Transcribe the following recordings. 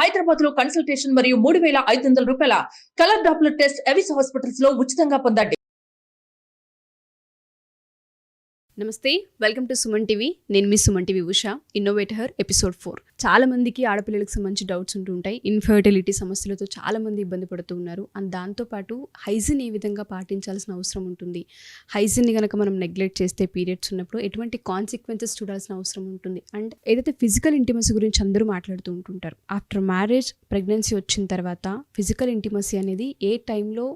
హైదరాబాద్ లో కన్సల్టేషన్ మరియు 3,500 రూపాయల colour Doppler test Avis hospitals లో ఉచితంగా పొందండి. నమస్తే, వెల్కమ్ టు సుమన్ టీవీ. నేను మీ Suman TV Usha, innovator episode 4. చాలా మందికి ఆడపిల్లలకు సంబంధించి డౌట్స్ ఉంటుంటాయి. ఇన్ఫర్టిలిటీ సమస్యలతో చాలా మంది ఇబ్బంది పడుతూ ఉన్నారు. అండ్ దాంతోపాటు హైజీన్ ఏ విధంగా పాటించాల్సిన అవసరం ఉంటుంది, హైజీన్ని కనుక మనం నెగ్లెక్ట్ చేస్తే పీరియడ్స్ ఉన్నప్పుడు ఎటువంటి కాన్సిక్వెన్సెస్ చూడాల్సిన అవసరం ఉంటుంది. అండ్ ఏదైతే ఫిజికల్ ఇంటిమసీ గురించి అందరూ మాట్లాడుతూ ఉంటుంటారు, ఆఫ్టర్ మ్యారేజ్ ప్రెగ్నెన్సీ వచ్చిన తర్వాత ఫిజికల్ ఇంటిమసీ అనేది ఏ టైంలో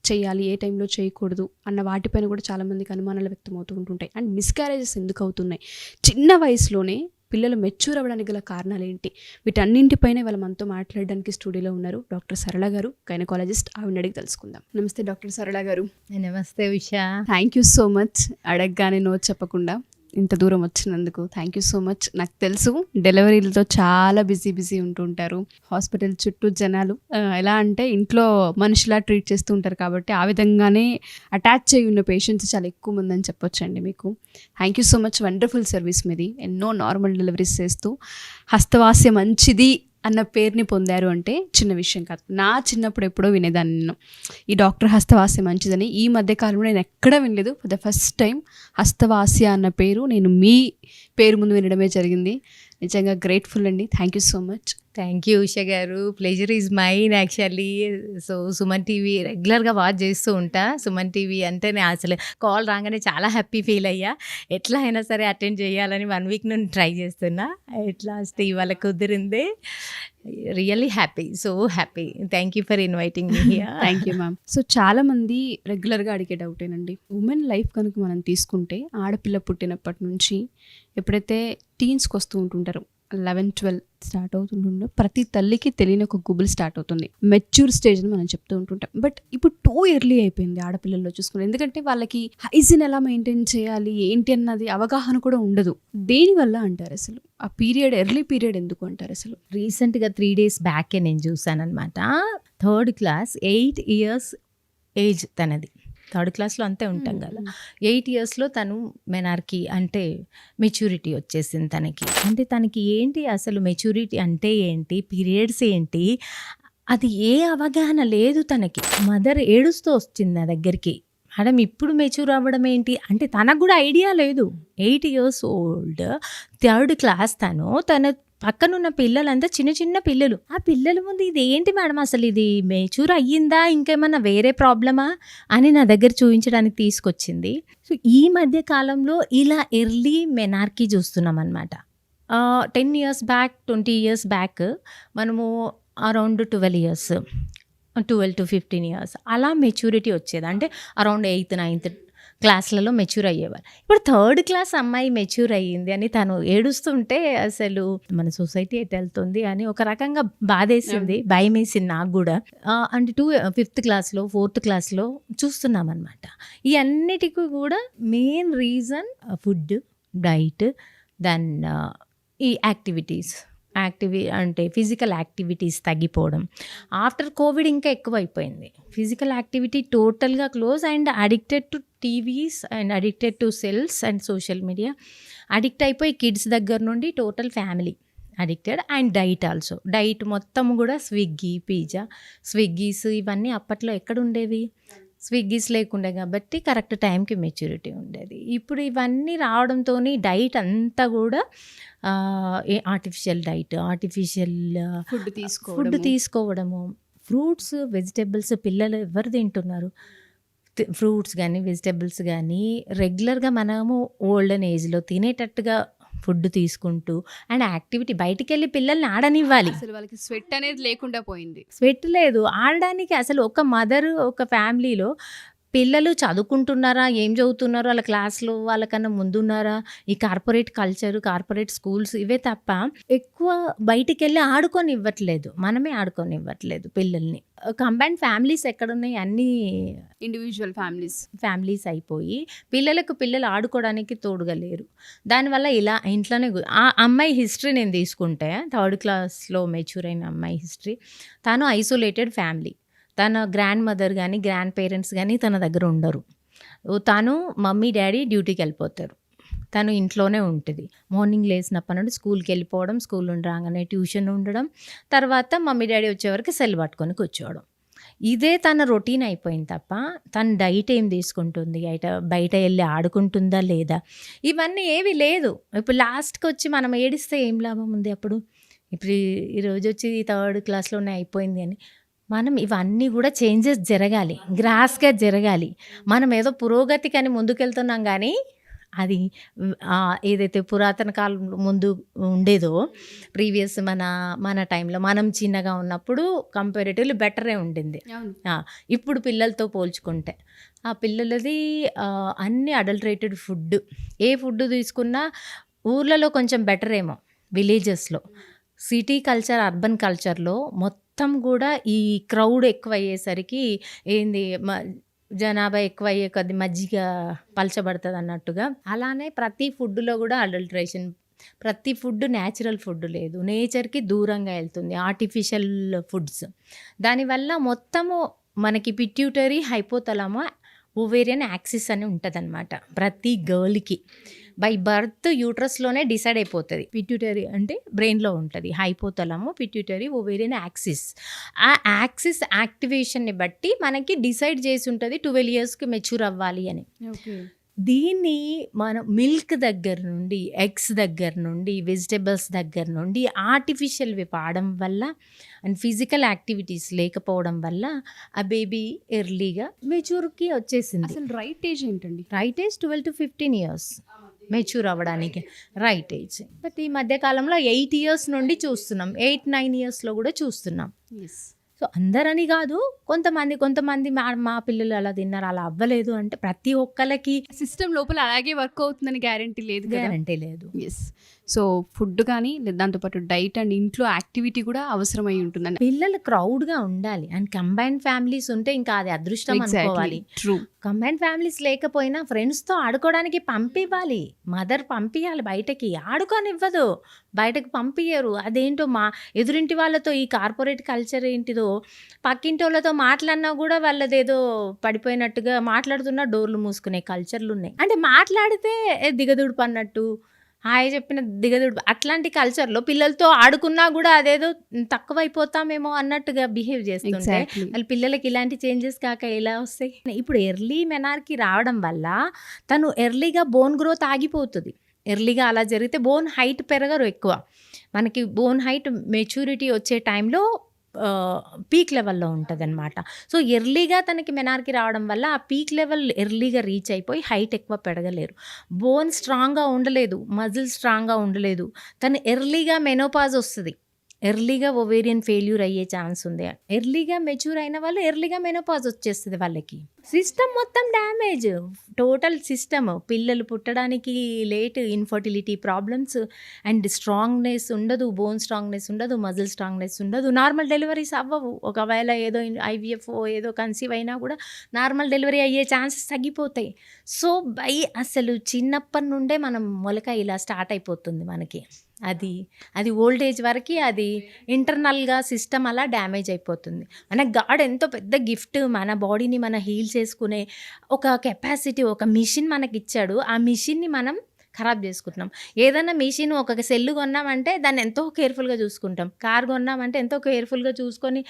చేయాలి, ఏ టైంలో చేయకూడదు అన్న వాటిపైన కూడా చాలామందికి అనుమానాలు వ్యక్తమవుతూ ఉంటుంటాయి. అండ్ మిస్క్యారేజెస్ ఎందుకు అవుతున్నాయి, చిన్న వయసులోనే పిల్లలు మెచ్యూర్ అవ్వడానికి గల కారణాలు ఏంటి, వీటన్నింటిపైన వాళ్ళ మనతో మాట్లాడడానికి స్టూడియోలో ఉన్నారు డాక్టర్ సరళ గారు, గైనకాలజిస్ట్. ఆవిడ అడిగి తెలుసుకుందాం. నమస్తే డాక్టర్ సరళ గారు. నమస్తే Usha. Thank you so much, అడగగానే నో చెప్పకుండా ఇంత దూరం వచ్చినందుకు థ్యాంక్ యూ సో మచ్. నాకు తెలుసు డెలివరీలతో చాలా బిజీ ఉంటుంటారు, హాస్పిటల్ చుట్టూ జనాలు ఎలా అంటే ఇంట్లో మనిషిలా ట్రీట్ చేస్తూ ఉంటారు. కాబట్టి ఆ విధంగానే అటాచ్ అయి ఉన్న పేషెంట్స్ చాలా ఎక్కువ మంది అని చెప్పొచ్చండి మీకు. Thank you so much, wonderful service మీది. ఎన్నో నార్మల్ డెలివరీస్ చేస్తూ హస్తవాస్య మంచిది అన్న పేరుని పొందారు అంటే చిన్న విషయం కాదు. నా చిన్నప్పుడు ఎప్పుడో వినేదాన్ని నేను, ఈ డాక్టర్ హస్తవాస్య మంచిదని. ఈ మధ్యకాలంలో నేను ఎక్కడ వినలేదు. ఫర్ ద ఫస్ట్ టైం హస్తవాస్య అన్న పేరు నేను మీ పేరు ముందు వినడమే జరిగింది. నిజంగా గ్రేట్ఫుల్ అండి. Thank you so much. Thank you Usha గారు. Pleasure is mine actually. So Suman TV రెగ్యులర్గా వాచ్ చేస్తూ ఉంటా. సుమన్ టీవీ అంటేనే అసలు కాల్ రాగానే చాలా హ్యాపీ ఫీల్ అయ్యా. ఎట్లా అయినా సరే అటెండ్ చేయాలని 1 వీక్ నుండి ట్రై చేస్తున్నా. ఎట్లా ఇవాళ కుదిరింది. Really happy, so happy. Thank you for inviting me here. Thank you ma'am. So చాలా మంది రెగ్యులర్గా అడిగే డౌటేనండి, ఉమెన్ లైఫ్ కనుక మనం తీసుకుంటే ఆడపిల్ల పుట్టినప్పటి నుంచి ఎప్పుడైతే టీన్స్కి వస్తూ ఉంటుంటారు, 11-12 స్టార్ట్ అవుతుంటుండో ప్రతి తల్లికి తెలియని ఒక గుబుల్ స్టార్ట్ అవుతుంది. మెచ్యూర్ స్టేజ్ అని మనం చెప్తూ ఉంటుంటాం. బట్ ఇప్పుడు టూ ఎర్లీ అయిపోయింది ఆడపిల్లల్లో చూసుకుని. ఎందుకంటే వాళ్ళకి హైజీన్ ఎలా మెయింటైన్ చేయాలి ఏంటి అన్నది అవగాహన కూడా ఉండదు. దేనివల్ల అంటారు అసలు ఆ పీరియడ్, ఎర్లీ పీరియడ్ ఎందుకు అంటారు అసలు? రీసెంట్గా 3 days బ్యాకే నేను చూసానమాట. 3rd class 8 years ఏజ్ తనది. 3rd classలో అంతే ఉంటాం కదా. 8 yearsలో తను మెనార్కీ అంటే మెచ్యూరిటీ వచ్చేసింది తనకి. అంటే తనకి ఏంటి అసలు మెచ్యూరిటీ అంటే ఏంటి, పీరియడ్స్ ఏంటి, అది ఏ అవగాహన లేదు తనకి. మదర్ ఏడుస్తూ వచ్చింది నా దగ్గరికి, మేడం ఇప్పుడు మెచ్యూర్ అవ్వడం ఏంటి అంటే తనకు కూడా ఐడియా లేదు. 8 years old 3rd class తన పక్కనున్న పిల్లలంతా చిన్న పిల్లలు. ఆ పిల్లల ముందు ఇది ఏంటి మేడం అసలు, ఇది మెచ్యూర్ అయ్యిందా, ఇంకేమన్నా వేరే ప్రాబ్లమా అని నా దగ్గర చూపించడానికి తీసుకొచ్చింది. సో ఈ మధ్య కాలంలో ఇలా ఎర్లీ మెనార్కీ చూస్తున్నాం అనమాట. 10 years బ్యాక్, 20 years బ్యాక్ మనము అరౌండ్ 12 years, 12 to 15 years అలా మెచ్యూరిటీ వచ్చేది. అంటే అరౌండ్ 8th 9th క్లాస్లలో మెచ్యూర్ అయ్యేవారు. ఇప్పుడు 3rd class అమ్మాయి మెచ్యూర్ అయ్యింది అని తను ఏడుస్తుంటే అసలు మన సొసైటీ ఎటు వెళ్తుంది అని ఒక రకంగా బాధేసింది, భయం వేసింది నాకు కూడా. అంటే 5th classలో 4th classలో చూస్తున్నాం అనమాట. ఈ అన్నిటికీ కూడా main reason food, diet, then ఈ యాక్టివిటీస్ అంటే ఫిజికల్ యాక్టివిటీస్ తగ్గిపోవడం. ఆఫ్టర్ కోవిడ్ ఇంకా ఎక్కువైపోయింది. ఫిజికల్ యాక్టివిటీ టోటల్గా close and addicted to TVs and addicted to cells and social media addict అయిపోయి కిడ్స్ దగ్గర నుండి total family addicted. And diet also, diet మొత్తం కూడా స్విగ్గీ, పిజ్జా, స్విగ్గీస్ ఇవన్నీ అప్పట్లో ఎక్కడ ఉండేవి, స్విగ్గీస్ లేకుండే కాబట్టి కరెక్ట్ టైంకి మెచ్యూరిటీ ఉండేది. ఇప్పుడు ఇవన్నీ రావడంతో డైట్ అంతా కూడా ఆర్టిఫిషియల్ డైట్, ఆర్టిఫిషియల్ ఫుడ్ తీసుకోవడము. ఫ్రూట్స్, వెజిటేబుల్స్ పిల్లలు ఎవరు తింటున్నారు? ఫ్రూట్స్ కానీ వెజిటేబుల్స్ కానీ రెగ్యులర్గా మనము ఓల్డెన్ ఏజ్లో తినేటట్టుగా ఫుడ్ తీసుకుంటూ అండ్ యాక్టివిటీ, బయటికి వెళ్ళి పిల్లల్ని ఆడనివ్వాలి. అసలు వాళ్ళకి స్వెట్ అనేది లేకుండా పోయింది. స్వెట్ లేదు ఆడడానికి. అసలు ఒక మదర్, ఒక ఫ్యామిలీలో పిల్లలు చదువుకుంటున్నారా, ఏం చదువుతున్నారో, వాళ్ళ క్లాస్లో వాళ్ళకన్నా ముందున్నారా, ఈ కార్పొరేట్ కల్చర్, కార్పొరేట్ స్కూల్స్ ఇవే తప్ప ఎక్కువ బయటికి వెళ్ళి ఆడుకొని ఇవ్వట్లేదు. మనమే ఆడుకొని ఇవ్వట్లేదు పిల్లల్ని. కంబైన్డ్ ఫ్యామిలీస్ ఎక్కడున్నాయి, అన్ని ఇండివిజువల్ ఫ్యామిలీస్ అయిపోయి పిల్లలు ఆడుకోవడానికి తోడుగా లేరు. దానివల్ల ఇలా ఇంట్లోనే ఆ అమ్మాయి హిస్టరీ నేను తీసుకుంటే 3rd classలో మెచ్యూర్ అయిన అమ్మాయి హిస్టరీ, తను ఐసోలేటెడ్ ఫ్యామిలీ. తన గ్రాండ్ మదర్ కానీ గ్రాండ్ పేరెంట్స్ కానీ తన దగ్గర ఉండరు. తను మమ్మీ డాడీ డ్యూటీకి వెళ్ళిపోతారు. తను ఇంట్లోనే ఉంటుంది. మార్నింగ్ లేచినప్పటి నుండి స్కూల్కి వెళ్ళిపోవడం, స్కూల్ నుండి రాగానే ట్యూషన్ ఉండడం, తర్వాత మమ్మీ డాడీ వచ్చేవరకు సెల్ పట్టుకొని కూర్చోవడం. ఇదే తన రొటీన్ అయిపోయింది తప్ప తను డైట్ ఏం తీసుకుంటుంది, బయట వెళ్ళి ఆడుకుంటుందా లేదా, ఇవన్నీ ఏవి లేదు. ఇప్పుడు లాస్ట్కి వచ్చి మనం ఏడిస్తే ఏం లాభం ఉంది? అప్పుడు ఇప్పుడు ఈరోజు వచ్చి 3rd క్లాస్లోనే అయిపోయింది అని మనం ఇవన్నీ కూడా చేంజెస్ జరగాలి, గ్రాస్గా జరగాలి. మనం ఏదో పురోగతికని ముందుకెళ్తున్నాం కానీ అది ఏదైతే పురాతన కాలం ముందు ఉండేదో ప్రీవియస్ మన టైంలో మనం చిన్నగా ఉన్నప్పుడు కంపారిటివ్లీ బెటరే ఉండింది. ఇప్పుడు పిల్లలతో పోల్చుకుంటే ఆ పిల్లలది అన్ని అడల్టరేటెడ్ ఫుడ్, ఏ ఫుడ్ తీసుకున్నా ఊర్లలో కొంచెం బెటర్ ఏమో, విలేజెస్లో. సిటీ కల్చర్, అర్బన్ కల్చర్లో మొత్తం కూడా ఈ క్రౌడ్ ఎక్కువ అయ్యేసరికి ఏంది జనాభా ఎక్కువ అయ్యే కొద్ది మజ్జిగ పలచబడుతుంది అన్నట్టుగా, అలానే ప్రతి ఫుడ్లో కూడా అడల్టరేషన్. ప్రతి ఫుడ్ న్యాచురల్ ఫుడ్ లేదు, నేచర్కి దూరంగా వెళ్తుంది, ఆర్టిఫిషియల్ ఫుడ్స్. దానివల్ల మొత్తము మనకి పిట్యూటరీ, హైపోథలామో, ఓవేరియన్ యాక్సిస్ అని ఉంటుంది అనమాట. ప్రతి గర్ల్కి బై బర్త్ యూట్రస్లోనే డిసైడ్ అయిపోతుంది. పిట్యూటరీ అంటే బ్రెయిన్లో ఉంటుంది, హైపోథలామో, పిట్యూటరీ, ఓవేరియన్ యాక్సిస్. ఆ యాక్సిస్ యాక్టివేషన్ని బట్టి మనకి డిసైడ్ చేసి ఉంటుంది 12 yearsకి మెచ్యూర్ అవ్వాలి అని. దీన్ని మనం మిల్క్ దగ్గర నుండి, ఎగ్స్ దగ్గర నుండి, వెజిటబుల్స్ దగ్గర నుండి ఆర్టిఫిషియల్వి వాడడం వల్ల అండ్ ఫిజికల్ యాక్టివిటీస్ లేకపోవడం వల్ల ఆ బేబీ ఎర్లీగా మెచ్యూర్కి వచ్చేసింది. అసలు రైట్ ఏజ్ ఏంటండి? Right age 12 to 15 years mature అవ్వడానికి రైట్ ఏజ్. బట్ ఈ మధ్యకాలంలో 8 years నుండి చూస్తున్నాం, 8-9 yearsలో కూడా చూస్తున్నాం. సో అందరని కాదు, కొంతమంది మా పిల్లలు అలా తిన్నారు, అలా అవ్వలేదు అంటే ప్రతి ఒక్కరికి సిస్టమ్ లోపల అలాగే వర్క్ అవుతుందని గ్యారంటీ లేదు, గ్యారంటీ లేదు. ఎస్. సో ఫుడ్ కానీ దాంతోపాటు డైట్ అండ్ ఇంట్లో యాక్టివిటీ కూడా అవసరమై ఉంటుందండి. పిల్లలు క్రౌడ్గా ఉండాలి అండ్ కంబైన్డ్ ఫ్యామిలీస్ ఉంటే ఇంకా అది అదృష్టం అనుకోవాలి. ట్రూ. కంబైన్డ్ ఫ్యామిలీస్ లేకపోయినా ఫ్రెండ్స్తో ఆడుకోవడానికి పంపివ్వాలి, మదర్ పంపించాలి, బయటకి ఆడుకోనివ్వదు, బయటకు పంపించరు. అదేంటో మా ఎదురింటి వాళ్ళతో ఈ కార్పొరేట్ కల్చర్ ఏంటిదో, పక్కింటి వాళ్ళతో మాట్లాడినా కూడా వాళ్ళదేదో పడిపోయినట్టుగా మాట్లాడుతున్నా డోర్లు మూసుకునే కల్చర్లు ఉన్నాయి. అంటే మాట్లాడితే దిగదుడుపు అన్నట్టు, హాయ్ చెప్పిన దిగదుడు, అట్లాంటి కల్చర్లో పిల్లలతో ఆడుకున్నా కూడా అదేదో తక్కువైపోతామేమో అన్నట్టుగా బిహేవ్ చేస్తుంటే వాళ్ళు పిల్లలకి ఇలాంటి చేంజెస్ కాక ఎలా వస్తాయి? ఇప్పుడు ఎర్లీ మెనార్కి రావడం వల్ల తను ఎర్లీగా బోన్ గ్రోత్ ఆగిపోతుంది. ఎర్లీగా అలా జరిగితే బోన్ హైట్ పెరగరు ఎక్కువ. మనకి బోన్ హైట్ మెచ్యూరిటీ వచ్చే టైంలో పీక్ లెవెల్లో ఉంటుంది అనమాట. సో ఎర్లీగా తనకి మెనార్కి రావడం వల్ల ఆ పీక్ లెవెల్ ఎర్లీగా రీచ్ అయిపోయి హైట్ ఎక్కువ పెరగలేరు, బోన్ స్ట్రాంగ్గా ఉండలేదు, మజిల్ స్ట్రాంగ్గా ఉండలేదు. తను ఎర్లీగా మెనోపాజ్ వస్తుంది, ఎర్లీగా ఓవేరియన్ ఫెయిల్యూర్ అయ్యే ఛాన్స్ ఉంది. ఎర్లీగా మెచ్యూర్ అయిన వాళ్ళు ఎర్లీగా మెనోపాజ్ వచ్చేస్తుంది వాళ్ళకి. సిస్టమ్ మొత్తం డ్యామేజ్, టోటల్ సిస్టమ్. పిల్లలు పుట్టడానికి late, infertility problems and strongness ఉండదు, బోన్ స్ట్రాంగ్నెస్ ఉండదు, మజిల్ స్ట్రాంగ్నెస్ ఉండదు, నార్మల్ డెలివరీస్ అవ్వవు. ఒకవేళ ఏదో IVF ఏదో కన్సీవ్ అయినా కూడా నార్మల్ డెలివరీ అయ్యే ఛాన్సెస్ తగ్గిపోతాయి. సో అసలు చిన్నప్పటి నుండే మనం మొలక ఇలా స్టార్ట్ అయిపోతుంది మనకి. అది ఓల్డ్ ఏజ్ వరకు అది ఇంటర్నల్గా సిస్టమ్ అలా డ్యామేజ్ అయిపోతుంది. మన గాడ్ ఎంతో పెద్ద గిఫ్ట్, మన బాడీని మన హీల్ చేసుకునే ఒక కెపాసిటీ, ఒక మిషన్ మనకి ఇచ్చాడు. ఆ మిషన్ని మనం ఖరాబ్ చేసుకుంటున్నాం. ఏదైనా మిషన్ ఒక సెల్ కొన్నామంటే దాన్ని ఎంతో కేర్ఫుల్గా చూసుకుంటాం, కార్ కొన్నామంటే ఎంతో కేర్ఫుల్గా చూసుకొని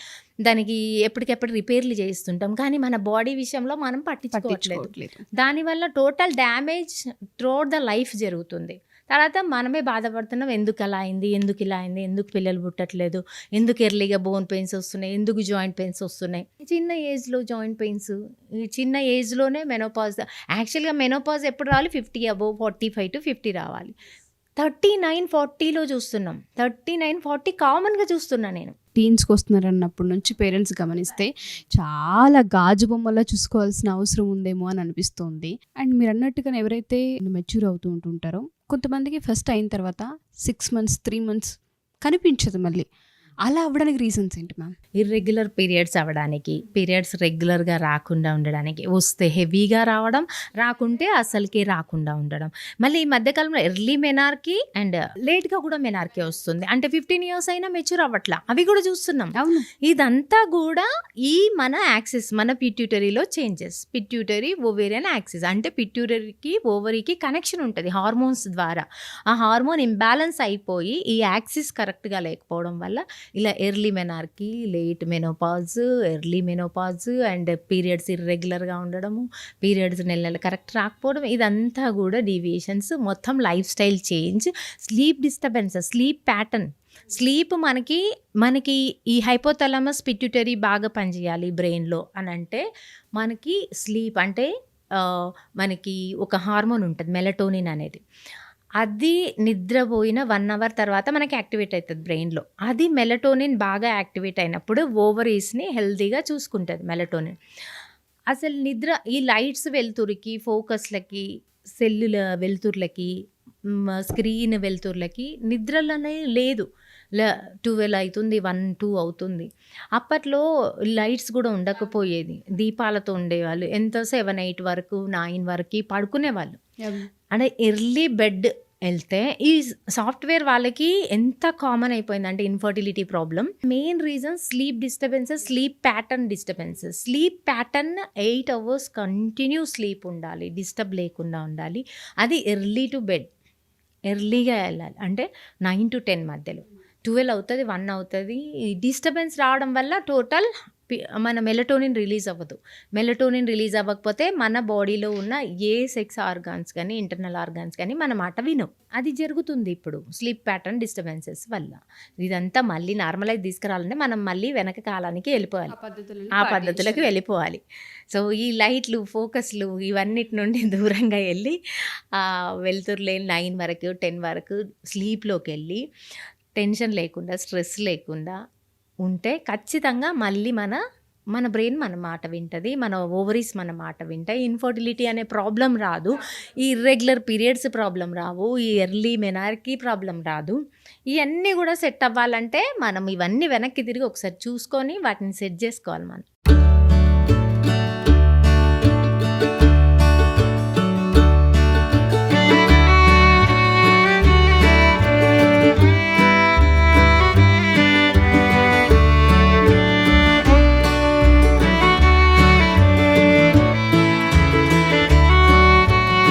దానికి ఎప్పటికెప్పుడు రిపేర్లు చేస్తుంటాం. కానీ మన బాడీ విషయంలో మనం పట్టించుకోవట్లేదు. దానివల్ల total damage throughout the life జరుగుతుంది. తర్వాత మనమే బాధపడుతున్నాం, ఎందుకు అలా అయింది, ఎందుకు ఇలా అయింది, ఎందుకు పిల్లలు పుట్టట్లేదు, ఎందుకు ఎర్లీగా బోన్ పెయిన్స్ వస్తున్నాయి, ఎందుకు జాయింట్ పెయిన్స్ వస్తున్నాయి. చిన్న ఏజ్లో జాయింట్ పెయిన్స్, చిన్న ఏజ్లోనే మెనోపాజ్. యాక్చువల్గా మెనోపాజ్ ఎప్పుడు రావాలి? 50 above, 45 to 50 రావాలి. 39-40లో చూస్తున్నాం, 39-40 కామన్గా చూస్తున్నా నేను. టీన్స్కి వస్తున్నారు అన్నప్పటి నుంచి పేరెంట్స్ గమనిస్తే చాలా గాజు బొమ్మలా చూసుకోవాల్సిన అవసరం ఉందేమో అని అనిపిస్తుంది. అండ్ మీరు అన్నట్టుగా ఎవరైతే మెచ్యూర్ అవుతూ ఉంటుంటారో కొంతమందికి ఫస్ట్ అయిన తర్వాత 6 months 3 months కనిపించదు మళ్ళీ. అలా అవ్వడానికి రీజన్స్ ఏంటి మ్యామ్? ఇర్రెగ్యులర్ పీరియడ్స్ అవ్వడానికి, పీరియడ్స్ రెగ్యులర్గా రాకుండా ఉండడానికి, వస్తే హెవీగా రావడం, రాకుంటే అసలుకే రాకుండా ఉండడం. మళ్ళీ ఈ మధ్యకాలంలో ఎర్లీ మెనార్కీ అండ్ లేట్గా కూడా మెనార్కీ వస్తుంది. అంటే 15 years అయినా మెచ్యూర్ అవ్వట్లా, అవి కూడా చూస్తున్నాం. అవును. ఇదంతా కూడా ఈ మన యాక్సిస్, మన పిట్యూటరీలో చేంజెస్, పిట్యూటరీ ఓవేరియన్ యాక్సిస్. అంటే పిట్యూటరీకి ఓవరీకి కనెక్షన్ ఉంటుంది హార్మోన్స్ ద్వారా. ఆ హార్మోన్ ఇంబ్యాలెన్స్ అయిపోయి ఈ యాక్సిస్ కరెక్ట్గా లేకపోవడం వల్ల ఇలా early menarche, late menopause, early menopause and periods ఇర్రెగ్యులర్గా ఉండడము, పీరియడ్స్ నెల కరెక్ట్ రాకపోవడం, ఇదంతా కూడా డీవియేషన్స్. మొత్తం lifestyle change, sleep disturbances, sleep pattern. Sleep మనకి ఈ హైపోథాలమస్ పిట్యూటరీ బాగా పనిచేయాలి బ్రెయిన్లో అని అంటే మనకి స్లీప్ అంటే మనకి ఒక హార్మోన్ ఉంటుంది మెలటోనిన్ అనేది. అది నిద్రపోయిన 1 hour తర్వాత మనకి యాక్టివేట్ అవుతుంది బ్రెయిన్లో. అది మెలటోనిన్ బాగా యాక్టివేట్ అయినప్పుడు ఓవరీస్ని హెల్తీగా చూసుకుంటుంది మెలటోనిన్. అసలు నిద్ర ఈ లైట్స్ వెలుతురికి, ఫోకస్లకి, సెల్లుల వెలుతుర్లకి, స్క్రీన్ వెలుతుర్లకి నిద్రలనే లేదు. 12 అవుతుంది, 1, 2 అవుతుంది. అప్పట్లో లైట్స్ కూడా ఉండకపోయేది, దీపాలతో ఉండేవాళ్ళు. ఎంత 7, 8 వరకు, 9 వరకు పడుకునేవాళ్ళు. అంటే ఎర్లీ బెడ్ వెళ్తే ఈ సాఫ్ట్వేర్ వాళ్ళకి ఎంత కామన్ అయిపోయిందంటే infertility problem. Main reason sleep disturbances, sleep pattern disturbances. Sleep pattern 8 hours continue sleep ఉండాలి, డిస్టర్బ్ లేకుండా ఉండాలి. అది ఎర్లీ టు బెడ్, ఎర్లీగా వెళ్ళాలి. అంటే 9 to 10 మధ్యలో. 12 అవుతుంది, 1 అవుతుంది. డిస్టర్బెన్స్ రావడం వల్ల టోటల్ మన మెలటోనిన్ రిలీజ్ అవ్వదు. మెలటోనిన్ రిలీజ్ అవ్వకపోతే మన బాడీలో ఉన్న ఏ సెక్స్ ఆర్గాన్స్ కానీ, ఇంటర్నల్ ఆర్గాన్స్ కానీ మన మాట వినవు. అది జరుగుతుంది ఇప్పుడు స్లీప్ ప్యాటర్న్ డిస్టర్బెన్సెస్ వల్ల. ఇదంతా మళ్ళీ నార్మలైజ్ తీసుకురావాలంటే మనం మళ్ళీ వెనక కాలానికి వెళ్ళిపోవాలి, ఆ పద్ధతులకు వెళ్ళిపోవాలి. సో ఈ లైట్లు, ఫోకస్లు ఇవన్నిటి నుండి దూరంగా వెళ్ళి వెళ్తురులేని 9 వరకు, 10 వరకు స్లీప్లోకి వెళ్ళి టెన్షన్ లేకుండా, స్ట్రెస్ లేకుండా ఉంటే ఖచ్చితంగా మళ్ళీ మన బ్రెయిన్ మన మాట వింటుంది, మన ఓవరీస్ మన మాట వింటాయి. ఇన్ఫర్టిలిటీ అనే ప్రాబ్లం రాదు, ఈ ఇర్రెగ్యులర్ పీరియడ్స్ ప్రాబ్లం రావు, ఈ ఎర్లీ మెనార్కీ ప్రాబ్లం రాదు. ఇవన్నీ కూడా సెట్ అవ్వాలంటే మనం ఇవన్నీ వెనక్కి తిరిగి ఒకసారి చూసుకొని వాటిని సెట్ చేసుకోవాలి మనం.